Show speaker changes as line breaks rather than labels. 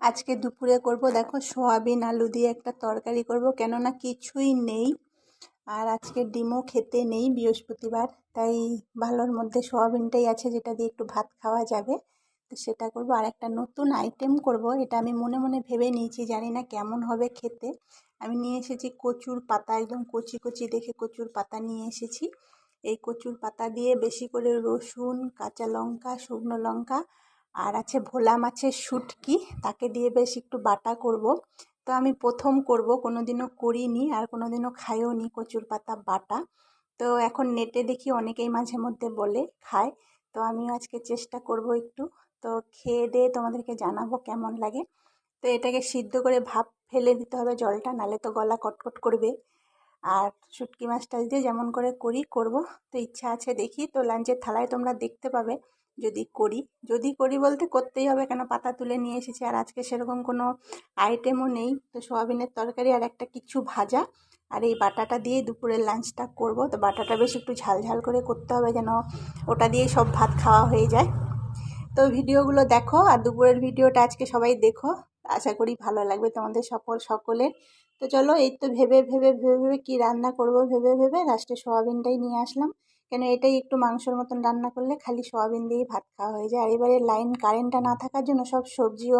আজকে দুপুরে করব দেখো সোয়াবিন আলু দিয়ে একটা তরকারি করব, কেননা কিছুই নেই। আর আজকে ডিমও খেতে নেই, বৃহস্পতিবার, তাই ভালোর মধ্যে সোয়াবিনটাই আছে যেটা দিয়ে একটু ভাত খাওয়া যাবে। তো সেটা করব। আর একটা নতুন আইটেম করব, এটা আমি মনে মনে ভেবে নিয়েছি, জানি না কেমন হবে খেতে। আমি নিয়ে এসেছি কচুর পাতা, একদম কচি কচি দেখে কচুর পাতা নিয়ে এসেছি। এই কচুর পাতা দিয়ে বেশি করে রসুন, কাঁচা লঙ্কা, শুকনো লঙ্কা, আর আছে ভোলা মাছের শুটকি, তাকে দিয়ে বেশ একটু বাটা করব। তো আমি প্রথম করব, কোনোদিনও করিনি আর কোনোদিনও খাইও নি কচুর পাতা বাটা। তো এখন নেটে দেখি অনেকেই মাঝে মধ্যে বলে খায়, তো আমিও আজকে চেষ্টা করব একটু। তো খেয়ে দিয়ে তোমাদেরকে জানাবো কেমন লাগে। তো এটাকে সিদ্ধ করে ভাপ ফেলে দিতে হবে জলটা, নালে তো গলা কটকট করবে। আর শুটকি মাছটা দিয়ে যেমন করে করব। তো ইচ্ছা আছে দেখি, তো লাঞ্চের থালায় তোমরা দেখতে পাবে যদি করি বলতে করতেই হবে, কেন পাতা তুলে নিয়ে এসেছি। আর আজকে সেরকম কোনো আইটেমও নেই, তো সোয়াবিনের তরকারি আর একটা কিছু ভাজা, আর এই বাটাটা দিয়ে দুপুরের লাঞ্চটা করব। তো বাটাটা বেশ একটু ঝাল ঝাল করে করতে হবে, যেন ওটা দিয়েই সব ভাত খাওয়া হয়ে যায়। তো ভিডিওগুলো দেখো, আর দুপুরের ভিডিওটা আজকে সবাই দেখো, আশা করি ভালো লাগবে তোমাদের সকলের। তো চলো, এই তো ভেবে ভেবে ভেবে ভেবে কী রান্না করব ভেবে ভেবে লাস্টে সোয়াবিনটাই নিয়ে আসলাম, কেন এটাই একটু মাংসর মতন রান্না করলে খালি সোয়াবিন দিয়েই ভাত খাওয়া হয়ে যায়। আর এবারে কারেন্টটা না থাকার জন্য সব সবজিও